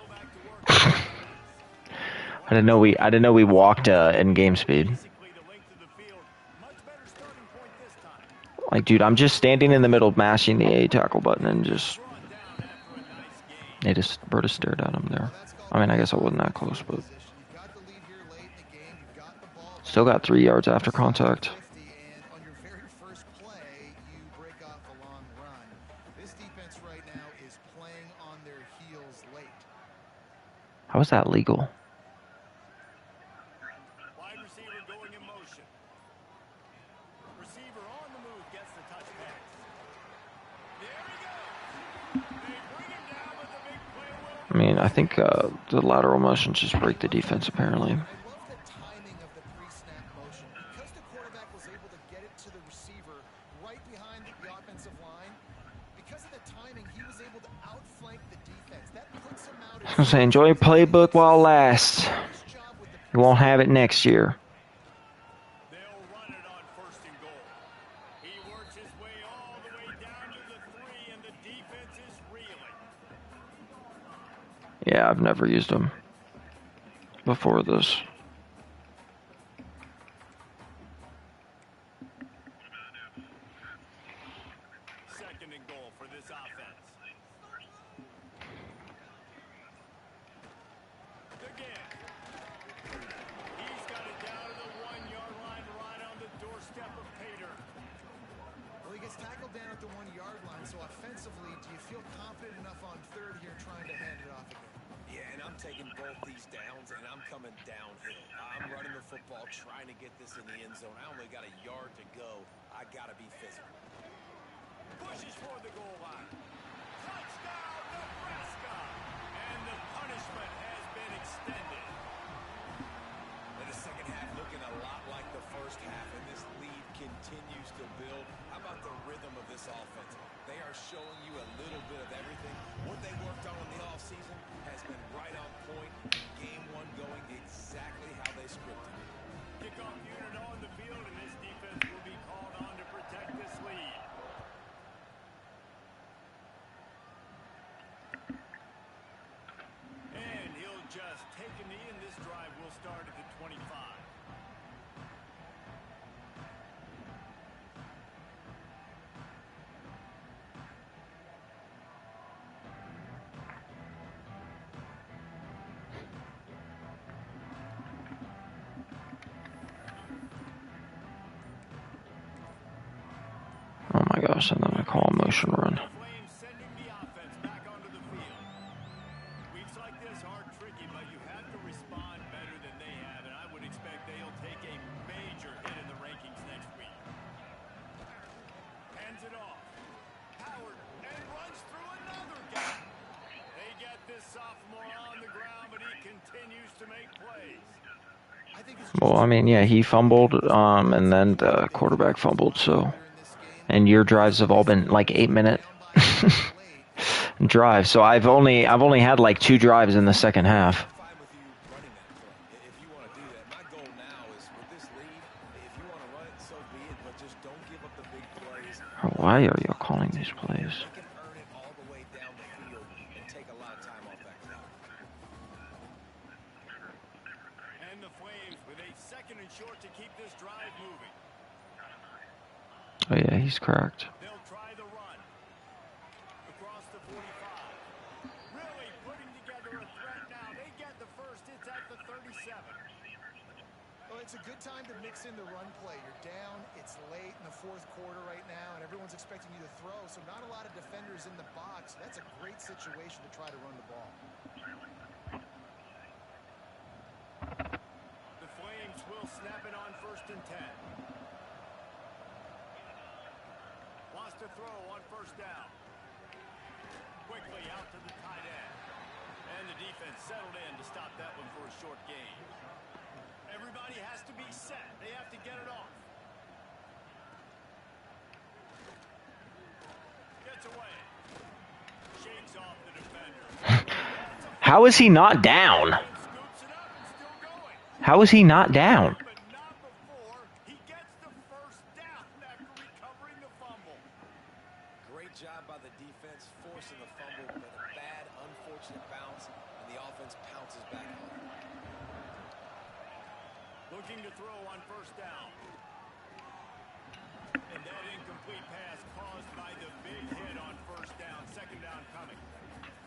I didn't know we walked in game speed. Basically, the length of the field. Much better starting point this time. Like, dude, I'm just standing in the middle, mashing the A tackle button, and just Brought down after a nice game. they just Berta stared at him there. I mean, I guess I wasn't that close, but You've got the lead here late in the game. You've got the ball. still got 3 yards after contact. 50, and on your very first play, you break off a long run. This defense right now is playing on their heels late. How is that legal? Wide receiver going in motion. Receiver on the move gets the touch pass. There he goes. They bring him down with the big play will. I mean, I think the lateral motions just break the defense, apparently. I love the timing of the pre-snap motion. Because the quarterback was able to get it to the receiver right behind the offensive line, because of the timing, he was able to outflank the defense. That puts him out. I was gonna say, enjoy playbook while it lasts. His job with the You won't have it next year. They'll run it on 1st and goal. He works his way all the way down to the 3, and the defense is reeling. Yeah, I've never used them before this. 2nd and goal for this offense. Again. He's got it down to the 1-yard line, right on the doorstep of Pater. Well, he gets tackled down at the 1-yard line, so offensively, do you feel confident enough on 3rd here trying to hand it off again? Yeah, and I'm taking both these downs, and I'm coming downhill. I'm running the football, trying to get this in the end zone. I only got a yard to go. I got to be physical. Pushes for the goal line. Touchdown, Nebraska! And the punishment has been extended. And the second half looking a lot like the first half, and this lead continues to build. How about the rhythm of this offense? They are showing you a little bit of everything. What they worked on in the offseason has been right on point. Game one going exactly how they scripted. Kickoff unit on the field, and this defense will be called on to protect this lead. And he'll just take a knee, and this drive will start at the 25. Oh my gosh, and then I call a motion run. Flames sending the offense back onto the field. Weeks like this are tricky, but you have to respond better than they have, and I would expect they'll take a major hit in the rankings next week. Hands it off. Howard, and runs through another gap. They get this sophomore on the ground, but he continues to make plays. Well, I mean, yeah, he fumbled, and then the quarterback fumbled, so. And your drives have all been like 8-minute drives. So I've only had like 2 drives in the second half. I'm fine with you running that play if you want to do that. My goal now is with this lead, if you want to run it, so be it, but just don't give up the big plays. Why are you calling these plays? They can earn it all the way down the field and take a lot of time off that clock. And the Flames with a second and short to keep this drive moving. Oh yeah, he's cracked. They'll try the run. Across the 45. Really putting together a threat now. They get the first. It's at the 37. Well, it's a good time to mix in the run play. You're down. It's late in the fourth quarter right now, and everyone's expecting you to throw, so not a lot of defenders in the box. That's a great situation to try to run the ball. The Flames will snap it on 1st and 10. Wants to throw on 1st down. Quickly out to the tight end. And the defense settled in to stop that one for a short gain. Everybody has to be set. They have to get it off. Gets away. Shakes off the defender. How is he not down? Scoops it up and still going. How is he not down? But not before he gets the 1st down after recovering the fumble. Great job by the defense forcing the fumble, but a bad, unfortunate bounce, and the offense pounces back on it. Looking to throw on 1st down. And that incomplete pass caused by the big hit on 1st down. 2nd down coming.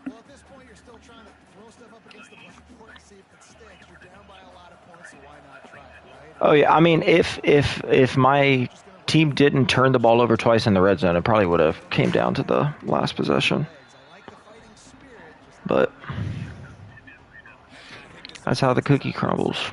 Well, at this point, you're still trying to throw stuff up against the blackboard and see if it sticks. You're down by a lot of points, so why not try it, right? Oh yeah, I mean, if my team didn't turn the ball over twice in the red zone, it probably would have came down to the last possession. I like the fighting spirit. Just But that's how the cookie crumbles. Right?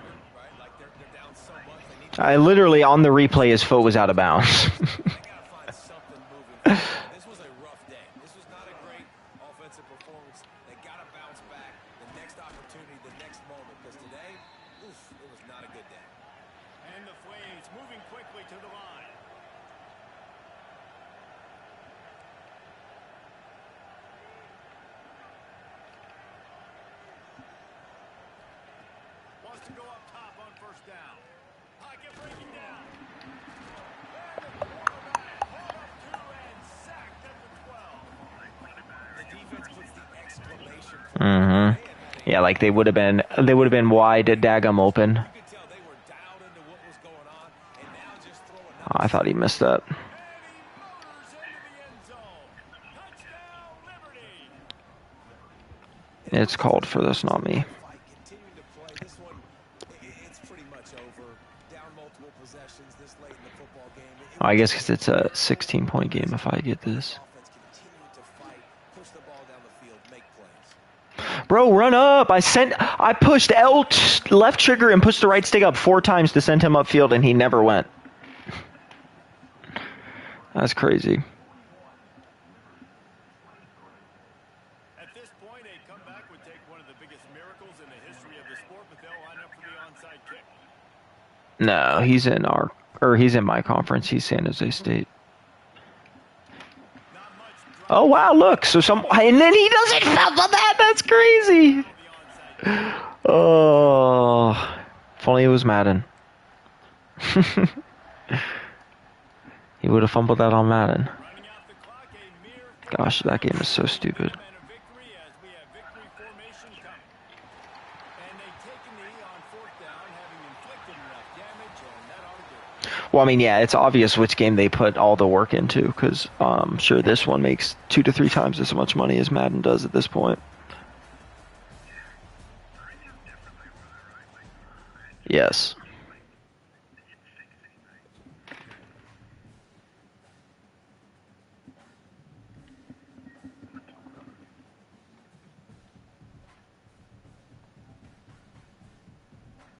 Like they're down so much, they need I literally, on the replay, his foot was out of bounds. they got to find something moving forward. This was a rough day. This was not a great offensive performance. They got to bounce back. The next opportunity, the next moment. Because today, oof, it was not a good day. And the Flames moving quickly to the line. Wants to go up top on 1st down. Pocket breaking down. And the quarterback hauled up 2 and sacked at the 12. The defense puts the exclamation point. Mm-hmm. Yeah, like they would have been wide at Dagum open. You could tell they were dialed into what was going on, and now just throw another. Oh, I thought he missed that. And he motors into the end zone. Touchdown, Liberty. It's called for this, not me. Fight, continuing to play. This one, it's pretty much over. Down multiple possessions this late in the football game. I guess because it's a 16-point game if I get this. Offense continued to fight, push the ball down the field, make plays. Bro, run up. I pushed left trigger and pushed the right stick up 4 times to send him upfield, and he never went. That's crazy. At this point, a comeback would take one of the biggest miracles in the history of the sport, but they'll line up for the onside kick. No, he's in my conference. He's San Jose State. Oh wow, look. And then he doesn't fumble that. That's crazy. Oh, if only it was Madden. He would have fumbled that on Madden. Gosh, that game is so stupid. Well, I mean, yeah, it's obvious which game they put all the work into, because I'm sure this one makes 2 to 3 times as much money as Madden does at this point. Yes.